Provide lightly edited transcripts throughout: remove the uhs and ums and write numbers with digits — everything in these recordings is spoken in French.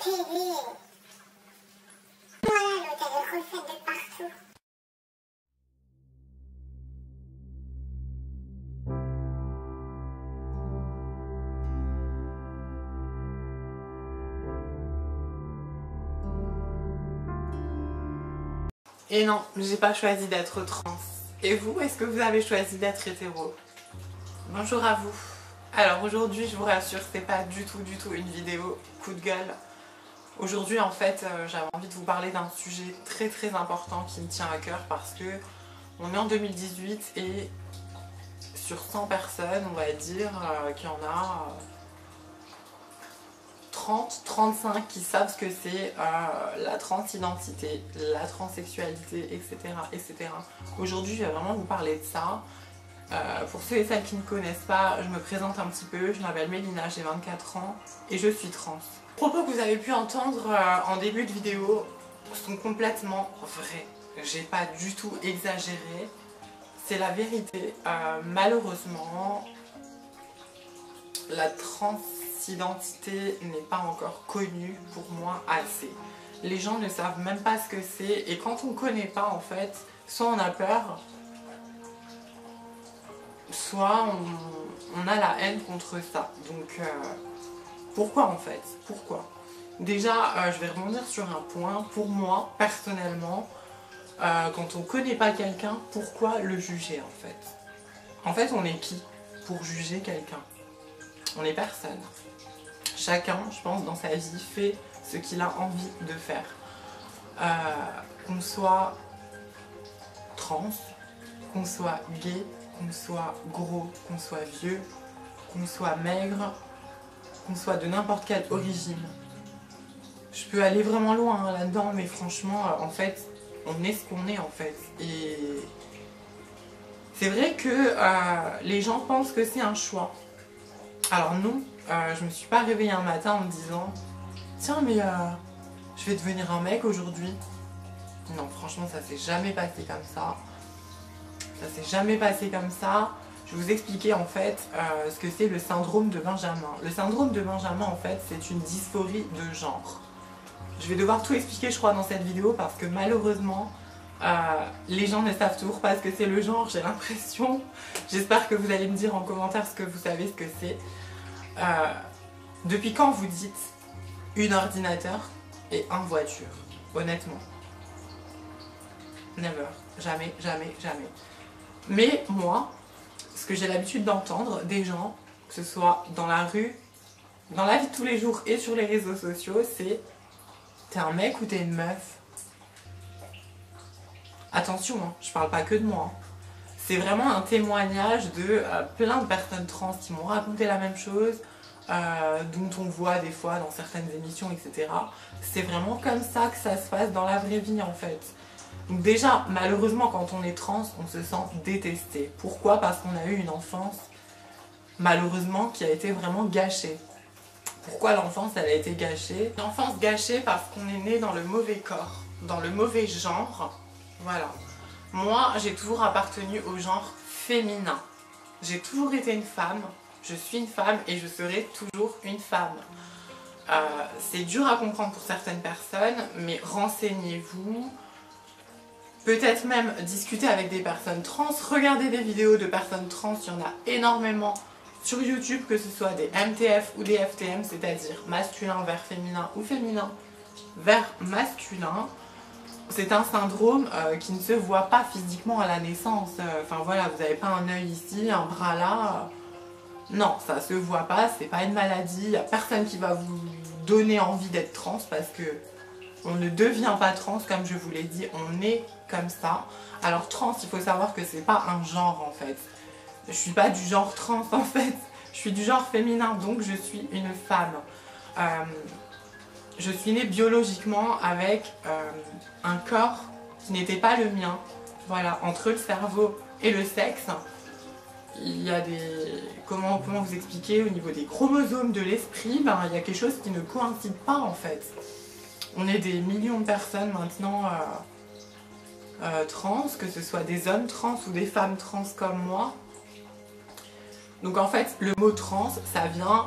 TV. Voilà, l'hôtel recette de partout. Et non, j'ai pas choisi d'être trans. Et vous, est-ce que vous avez choisi d'être hétéro? Bonjour à vous. Alors aujourd'hui, je vous rassure, c'est pas du tout une vidéo coup de gueule. Aujourd'hui, en fait, j'avais envie de vous parler d'un sujet très important qui me tient à cœur parce que on est en 2018 et sur 100 personnes, on va dire qu'il y en a 30, 35 qui savent ce que c'est la transidentité, la transsexualité, etc. Aujourd'hui, je vais vraiment vous parler de ça. Pour ceux et celles qui ne connaissent pas, je me présente un petit peu. Je m'appelle Mélina, j'ai 24 ans et je suis trans. Les propos que vous avez pu entendre en début de vidéo sont complètement vrais. J'ai pas du tout exagéré. C'est la vérité. Malheureusement, la transidentité n'est pas encore connue pour moi assez. Les gens ne savent même pas ce que c'est et quand on ne connaît pas en fait, soit on a peur, soit on a la haine contre ça. Donc pourquoi en fait? Pourquoi? Déjà, je vais rebondir sur un point. Pour moi, personnellement, quand on ne connaît pas quelqu'un, pourquoi le juger en fait? En fait, on est qui pour juger quelqu'un? On est personne. Chacun, je pense, dans sa vie, fait ce qu'il a envie de faire. Qu'on soit trans, qu'on soit gay, qu'on soit gros, qu'on soit vieux, qu'on soit maigre, qu'on soit de n'importe quelle origine. Je peux aller vraiment loin là-dedans, mais franchement, en fait, on est ce qu'on est en fait. Et c'est vrai que les gens pensent que c'est un choix. Alors non, je me suis pas réveillée un matin en me disant tiens mais je vais devenir un mec aujourd'hui. Non, franchement ça s'est jamais passé comme ça. Ça s'est jamais passé comme ça. Je vais vous expliquer en fait ce que c'est le syndrome de Benjamin. Le syndrome de Benjamin en fait c'est une dysphorie de genre. Je vais devoir tout expliquer je crois dans cette vidéo parce que malheureusement les gens ne savent toujours pas ce que c'est le genre, j'ai l'impression. J'espère que vous allez me dire en commentaire ce que vous savez ce que c'est. Depuis quand vous dites une ordinateur et une voiture? Honnêtement. Never. Jamais. Mais moi, ce que j'ai l'habitude d'entendre des gens, que ce soit dans la rue, dans la vie de tous les jours et sur les réseaux sociaux, c'est t'es un mec ou t'es une meuf? Attention, hein, je parle pas que de moi. Hein. C'est vraiment un témoignage de plein de personnes trans qui m'ont raconté la même chose, dont on voit des fois dans certaines émissions, etc. C'est vraiment comme ça que ça se passe dans la vraie vie en fait. Donc déjà, malheureusement, quand on est trans, on se sent détesté. Pourquoi? Parce qu'on a eu une enfance, malheureusement, qui a été vraiment gâchée. Pourquoi l'enfance, elle a été gâchée? L'enfance gâchée parce qu'on est né dans le mauvais corps, dans le mauvais genre. Voilà. Moi, j'ai toujours appartenu au genre féminin. J'ai toujours été une femme, je suis une femme et je serai toujours une femme. C'est dur à comprendre pour certaines personnes, mais renseignez-vous. Peut-être même discuter avec des personnes trans, regardez des vidéos de personnes trans, il y en a énormément sur YouTube, que ce soit des MTF ou des FTM, c'est-à-dire masculin vers féminin ou féminin vers masculin. C'est un syndrome qui ne se voit pas physiquement à la naissance. Enfin voilà, vous n'avez pas un œil ici, un bras là. Non, ça se voit pas, c'est pas une maladie. Il n'y a personne qui va vous donner envie d'être trans parce que on ne devient pas trans, comme je vous l'ai dit, on est comme ça. Alors trans, il faut savoir que c'est pas un genre en fait. Je suis pas du genre trans en fait, je suis du genre féminin, donc je suis une femme. Je suis née biologiquement avec un corps qui n'était pas le mien. Voilà, entre le cerveau et le sexe, il y a des... Comment vous expliquer? Au niveau des chromosomes de l'esprit, ben, il y a quelque chose qui ne coïncide pas en fait. On est des millions de personnes maintenant trans, que ce soit des hommes trans ou des femmes trans comme moi. Donc en fait, le mot trans, ça vient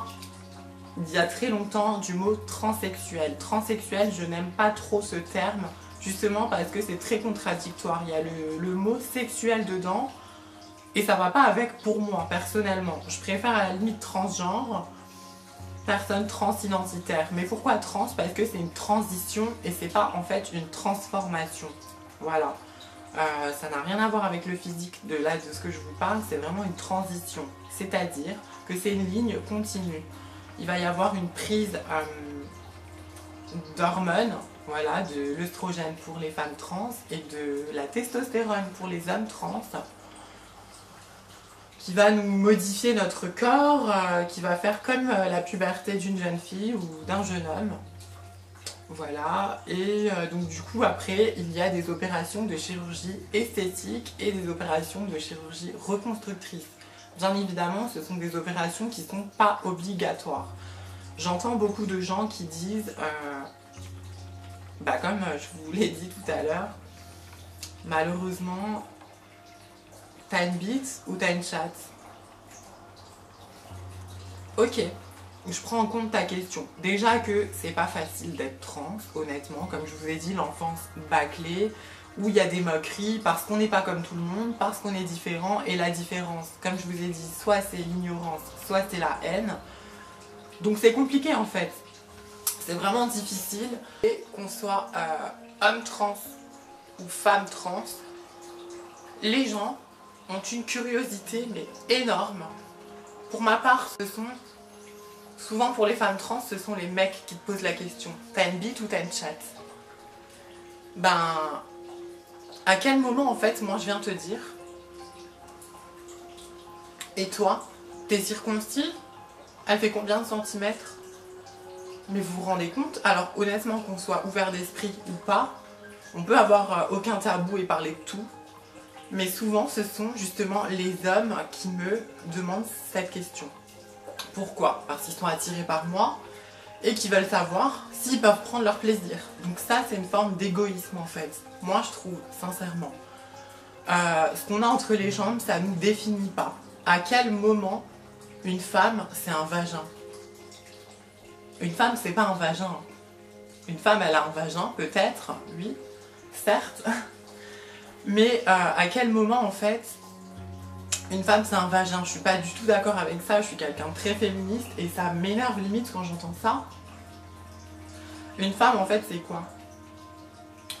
il y a très longtemps du mot transsexuel. Transsexuel, je n'aime pas trop ce terme, justement parce que c'est très contradictoire. Il y a le mot sexuel dedans et ça va pas avec pour moi, personnellement. Je préfère à la limite transgenre, personne transidentitaire. Mais pourquoi trans? Parce que c'est une transition et c'est pas en fait une transformation. Voilà. Ça n'a rien à voir avec le physique de ce que je vous parle, c'est vraiment une transition. C'est-à-dire que c'est une ligne continue. Il va y avoir une prise d'hormones, voilà, de l'œstrogène pour les femmes trans et de la testostérone pour les hommes trans, qui va nous modifier notre corps, qui va faire comme la puberté d'une jeune fille ou d'un jeune homme. Voilà, et donc du coup après il y a des opérations de chirurgie esthétique et des opérations de chirurgie reconstructrice. Bien évidemment, ce sont des opérations qui ne sont pas obligatoires. J'entends beaucoup de gens qui disent, comme je vous l'ai dit tout à l'heure, malheureusement, t'as une bite ou t'as une chatte. Ok, je prends en compte ta question. Déjà que c'est pas facile d'être trans, honnêtement, comme je vous ai dit, l'enfance bâclée, où il y a des moqueries parce qu'on n'est pas comme tout le monde, parce qu'on est différent, et la différence, comme je vous ai dit, soit c'est l'ignorance, soit c'est la haine. Donc c'est compliqué en fait, c'est vraiment difficile. Et qu'on soit homme trans ou femme trans, les gens ont une curiosité mais énorme. Pour ma part, souvent pour les femmes trans, ce sont les mecs qui te posent la question. T'as une bite ou t'as une chatte? À quel moment en fait moi je viens te dire, et toi, t'es circoncis? Elle fait combien de centimètres? Mais vous vous rendez compte? Alors honnêtement, qu'on soit ouvert d'esprit ou pas, on peut avoir aucun tabou et parler de tout. Mais souvent ce sont justement les hommes qui me demandent cette question. Pourquoi? Parce qu'ils sont attirés par moi et qu'ils veulent savoir s'ils peuvent prendre leur plaisir. Donc ça c'est une forme d'égoïsme en fait. Moi je trouve, sincèrement. Ce qu'on a entre les jambes, ça ne nous définit pas. À quel moment une femme c'est un vagin? Une femme c'est pas un vagin. Une femme elle a un vagin, peut-être, oui, certes. Mais à quel moment en fait une femme c'est un vagin? Je suis pas du tout d'accord avec ça, je suis quelqu'un de très féministe et ça m'énerve limite quand j'entends ça. Une femme en fait c'est quoi?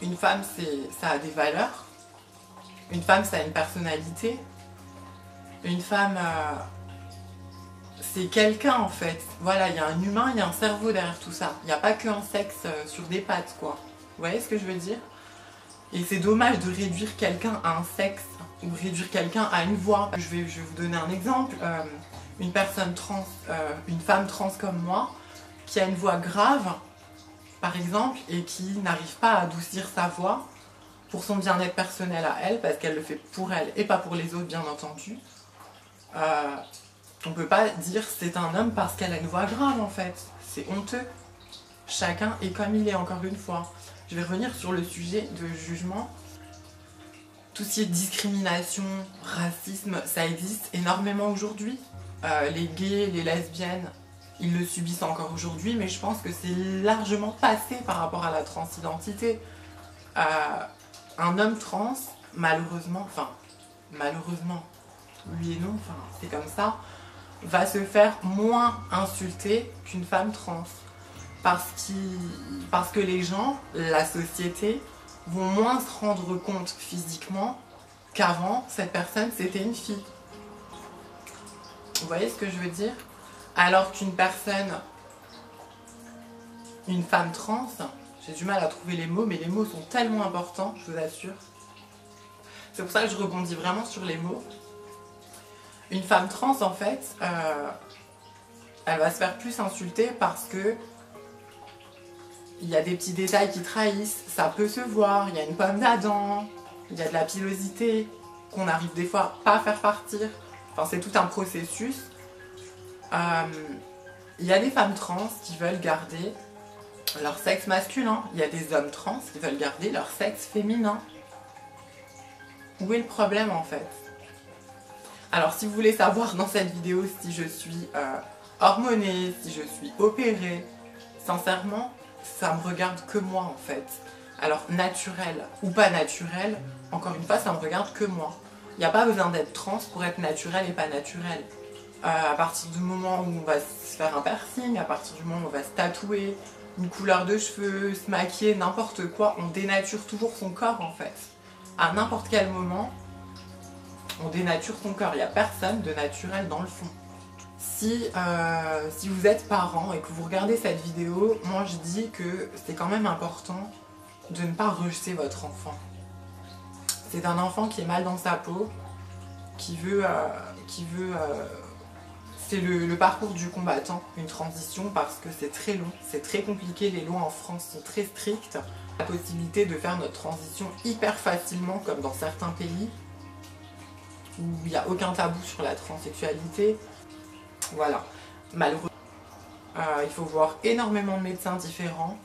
Une femme ça a des valeurs. Une femme ça a une personnalité. Une femme c'est quelqu'un en fait. Voilà, il y a un humain, il y a un cerveau derrière tout ça. Il n'y a pas qu'un sexe sur des pattes quoi. Vous voyez ce que je veux dire? Et c'est dommage de réduire quelqu'un à un sexe ou réduire quelqu'un à une voix. Je vais vous donner un exemple. Une personne trans, une femme trans comme moi, qui a une voix grave, par exemple, et qui n'arrive pas à adoucir sa voix pour son bien-être personnel à elle, parce qu'elle le fait pour elle et pas pour les autres, bien entendu. On peut pas dire c'est un homme parce qu'elle a une voix grave, en fait. C'est honteux. Chacun est comme il est, encore une fois. Je vais revenir sur le sujet de jugement. Tout ce qui est discrimination, racisme, ça existe énormément aujourd'hui. Les gays, les lesbiennes, ils le subissent encore aujourd'hui, mais je pense que c'est largement passé par rapport à la transidentité. Un homme trans, malheureusement, oui et non, c'est comme ça, va se faire moins insulter qu'une femme trans. Parce que les gens, la société, vont moins se rendre compte physiquement qu'avant, cette personne, c'était une fille. Vous voyez ce que je veux dire? Alors qu'une personne, une femme trans, j'ai du mal à trouver les mots, mais les mots sont tellement importants, je vous assure. C'est pour ça que je rebondis vraiment sur les mots. Une femme trans, en fait, elle va se faire plus insulter parce que il y a des petits détails qui trahissent, ça peut se voir, il y a une pomme d'Adam, il y a de la pilosité qu'on n'arrive des fois pas à faire partir. Enfin, c'est tout un processus. Il y a des femmes trans qui veulent garder leur sexe masculin. Il y a des hommes trans qui veulent garder leur sexe féminin. Où est le problème en fait? Alors si vous voulez savoir dans cette vidéo si je suis hormonée, si je suis opérée. Sincèrement, ça me regarde que moi en fait. Alors naturel ou pas naturel, encore une fois, ça me regarde que moi. Il n'y a pas besoin d'être trans pour être naturel et pas naturel. À partir du moment où on va se faire un piercing, à partir du moment où on va se tatouer, une couleur de cheveux, se maquiller, n'importe quoi, on dénature toujours son corps en fait. À n'importe quel moment, on dénature son corps. Il n'y a personne de naturel dans le fond. Si vous êtes parent et que vous regardez cette vidéo, moi je dis que c'est quand même important de ne pas rejeter votre enfant. C'est un enfant qui est mal dans sa peau, c'est le parcours du combattant, une transition, parce que c'est très long, c'est très compliqué, les lois en France sont très strictes. La possibilité de faire notre transition hyper facilement, comme dans certains pays, où il n'y a aucun tabou sur la transsexualité. Voilà, malheureusement, il faut voir énormément de médecins différents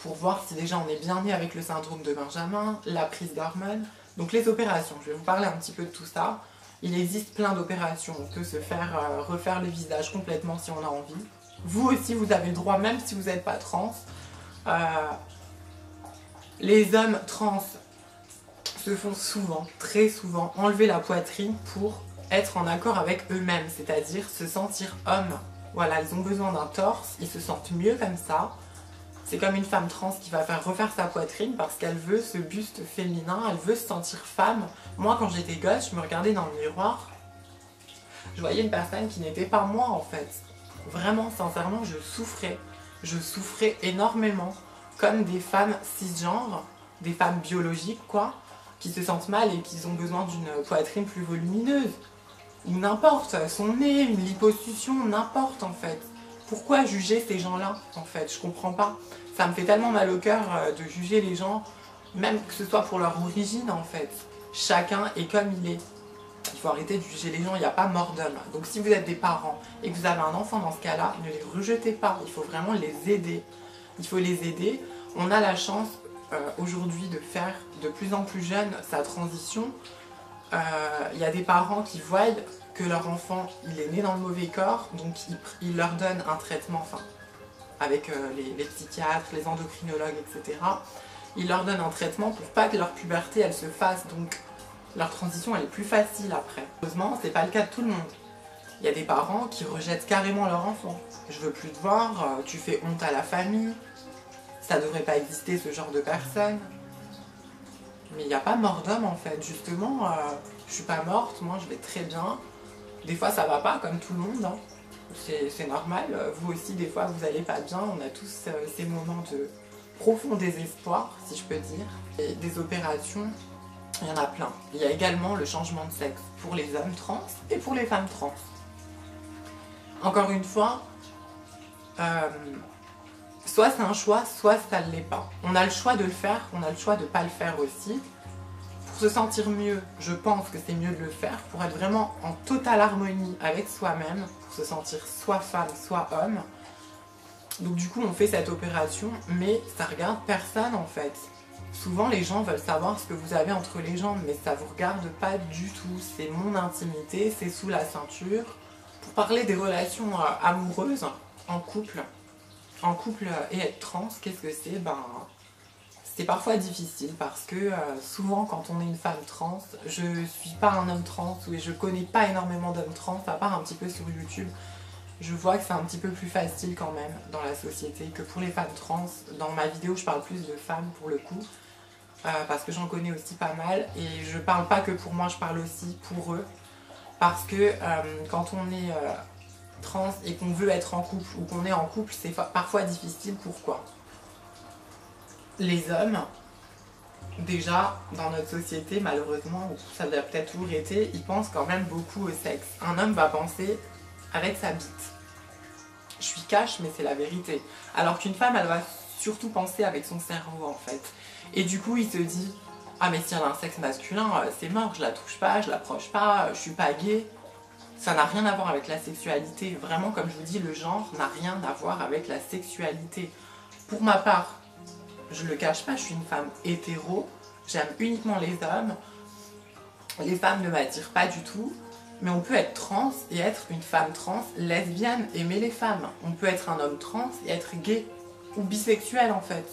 pour voir si déjà on est bien né avec le syndrome de Benjamin, la prise d'hormones, donc les opérations. Je vais vous parler un petit peu de tout ça. Il existe plein d'opérations, on peut se faire refaire le visage complètement si on a envie. Vous aussi, vous avez le droit, même si vous n'êtes pas trans. Les hommes trans se font souvent, très souvent, enlever la poitrine pour être en accord avec eux-mêmes, c'est-à-dire se sentir homme. Voilà, ils ont besoin d'un torse, ils se sentent mieux comme ça. C'est comme une femme trans qui va faire refaire sa poitrine parce qu'elle veut ce buste féminin, elle veut se sentir femme. Moi, quand j'étais gosse, je me regardais dans le miroir, je voyais une personne qui n'était pas moi en fait. Vraiment, sincèrement, je souffrais. Je souffrais énormément. Comme des femmes cisgenres, des femmes biologiques quoi, qui se sentent mal et qui ont besoin d'une poitrine plus volumineuse. Ou n'importe, son nez, une liposuction, n'importe en fait. Pourquoi juger ces gens-là en fait? Je comprends pas. Ça me fait tellement mal au cœur de juger les gens, même que ce soit pour leur origine en fait. Chacun est comme il est. Il faut arrêter de juger les gens, il n'y a pas mort d'homme. Donc si vous êtes des parents et que vous avez un enfant dans ce cas-là, ne les rejetez pas. Il faut vraiment les aider. Il faut les aider. On a la chance aujourd'hui de faire de plus en plus jeune sa transition. Il y a des parents qui voient que leur enfant il est né dans le mauvais corps, donc ils leur donnent un traitement, enfin, avec les psychiatres, les endocrinologues, etc. Ils leur donnent un traitement pour pas que leur puberté elle se fasse, donc leur transition elle est plus facile après. Heureusement, c'est pas le cas de tout le monde. Il y a des parents qui rejettent carrément leur enfant. Je veux plus te voir, tu fais honte à la famille, ça devrait pas exister ce genre de personnes. Mais il n'y a pas mort d'homme en fait, justement, je suis pas morte, moi je vais très bien. Des fois ça va pas comme tout le monde, hein. C'est normal, vous aussi des fois vous allez pas bien, on a tous ces moments de profond désespoir si je peux dire. Et des opérations, il y en a plein. Il y a également le changement de sexe pour les hommes trans et pour les femmes trans. Encore une fois, soit c'est un choix, soit ça ne l'est pas. On a le choix de le faire, on a le choix de ne pas le faire aussi. Pour se sentir mieux, je pense que c'est mieux de le faire, pour être vraiment en totale harmonie avec soi-même, pour se sentir soit femme, soit homme. Donc du coup, on fait cette opération, mais ça regarde personne en fait. Souvent, les gens veulent savoir ce que vous avez entre les jambes, mais ça ne vous regarde pas du tout. C'est mon intimité, c'est sous la ceinture. Pour parler des relations amoureuses en couple et être trans, qu'est-ce que c'est? C'est parfois difficile parce que souvent quand on est une femme trans, je suis pas un homme trans et je connais pas énormément d'hommes trans, à part un petit peu sur YouTube. Je vois que c'est un petit peu plus facile quand même dans la société que pour les femmes trans. Dans ma vidéo, je parle plus de femmes pour le coup, parce que j'en connais aussi pas mal. Et je parle pas que pour moi, je parle aussi pour eux. Parce que quand on est trans et qu'on veut être en couple ou qu'on est en couple, c'est parfois difficile. Pourquoi? Les hommes, déjà dans notre société, malheureusement, ça doit peut-être toujours été, ils pensent quand même beaucoup au sexe. Un homme va penser avec sa bite. Je suis cash, mais c'est la vérité. Alors qu'une femme, elle va surtout penser avec son cerveau en fait. Et du coup, il se dit, ah mais si elle a un sexe masculin, c'est mort, je la touche pas, je l'approche pas, je suis pas gay. Ça n'a rien à voir avec la sexualité. Vraiment, comme je vous dis, le genre n'a rien à voir avec la sexualité. Pour ma part, je le cache pas, je suis une femme hétéro, j'aime uniquement les hommes. Les femmes ne m'attirent pas du tout. Mais on peut être trans et être une femme trans, lesbienne, aimer les femmes. On peut être un homme trans et être gay ou bisexuel en fait.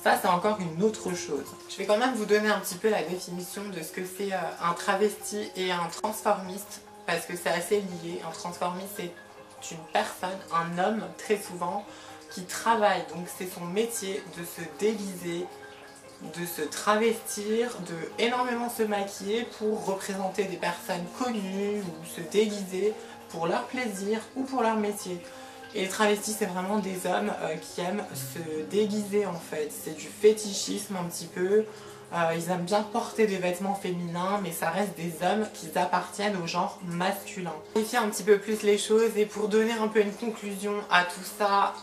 Ça, c'est encore une autre chose. Je vais quand même vous donner un petit peu la définition de ce que c'est un travesti et un transformiste, parce que c'est assez lié. Un transformiste, c'est une personne, un homme très souvent, qui travaille. Donc c'est son métier de se déguiser, de se travestir, de énormément se maquiller pour représenter des personnes connues ou se déguiser pour leur plaisir ou pour leur métier. Et les travestis, c'est vraiment des hommes qui aiment se déguiser en fait. C'est du fétichisme un petit peu. Ils aiment bien porter des vêtements féminins, mais ça reste des hommes qui appartiennent au genre masculin. Vérifier un petit peu plus les choses, et pour donner un peu une conclusion à tout ça,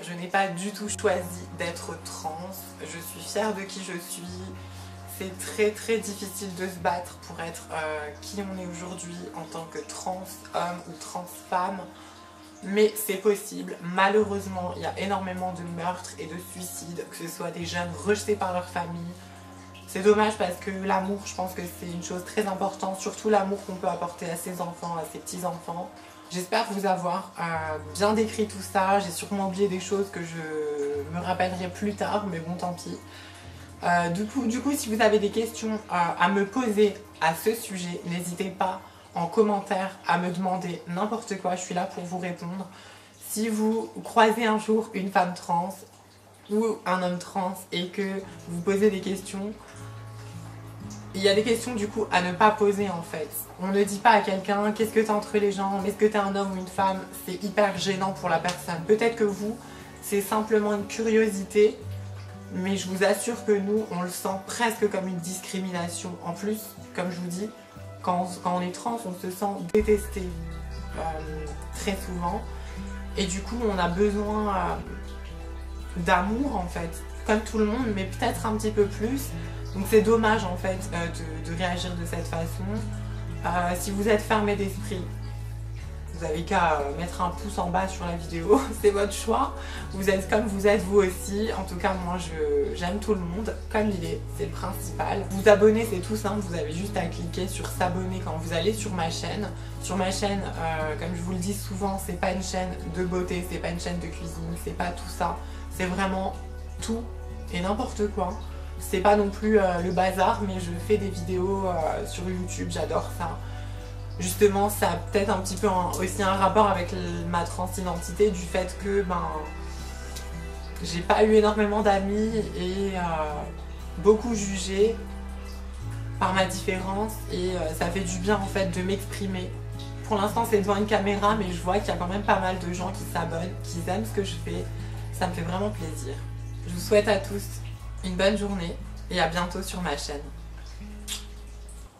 je n'ai pas du tout choisi d'être trans. Je suis fière de qui je suis. C'est très très difficile de se battre pour être qui on est aujourd'hui en tant que trans homme ou trans femme. Mais c'est possible. Malheureusement, il y a énormément de meurtres et de suicides, que ce soit des jeunes rejetés par leur famille. C'est dommage parce que l'amour, je pense que c'est une chose très importante, surtout l'amour qu'on peut apporter à ses enfants, à ses petits-enfants. J'espère vous avoir bien décrit tout ça. J'ai sûrement oublié des choses que je me rappellerai plus tard, mais bon, tant pis. Du coup, si vous avez des questions à me poser à ce sujet, n'hésitez pas en commentaire à me demander n'importe quoi, je suis là pour vous répondre. Si vous croisez un jour une femme trans ou un homme trans et que vous posez des questions, il y a des questions du coup à ne pas poser en fait. On ne dit pas à quelqu'un qu'est-ce que t'as entre les jambes, est-ce que t'es un homme ou une femme, c'est hyper gênant pour la personne. Peut-être que vous, c'est simplement une curiosité, mais je vous assure que nous, on le sent presque comme une discrimination. En plus, comme je vous dis, quand on est trans, on se sent détesté très souvent. Et du coup, on a besoin d'amour en fait, comme tout le monde, mais peut-être un petit peu plus. Donc c'est dommage en fait de réagir de cette façon. Si vous êtes fermé d'esprit, vous avez qu'à mettre un pouce en bas sur la vidéo, c'est votre choix. Vous êtes comme vous êtes vous aussi. En tout cas, moi j'aime tout le monde comme il est, c'est le principal. Vous abonner, c'est tout simple, vous avez juste à cliquer sur s'abonner quand vous allez sur ma chaîne. Sur ma chaîne, comme je vous le dis souvent, c'est pas une chaîne de beauté, c'est pas une chaîne de cuisine, c'est pas tout ça. C'est vraiment tout et n'importe quoi. C'est pas non plus le bazar, mais je fais des vidéos sur YouTube, j'adore ça. Justement, ça a peut-être un petit peu aussi un rapport avec ma transidentité, du fait que j'ai pas eu énormément d'amis et beaucoup jugé par ma différence, et ça fait du bien en fait de m'exprimer. Pour l'instant c'est devant une caméra, mais je vois qu'il y a quand même pas mal de gens qui s'abonnent, qui aiment ce que je fais. Ça me fait vraiment plaisir. Je vous souhaite à tous une bonne journée et à bientôt sur ma chaîne.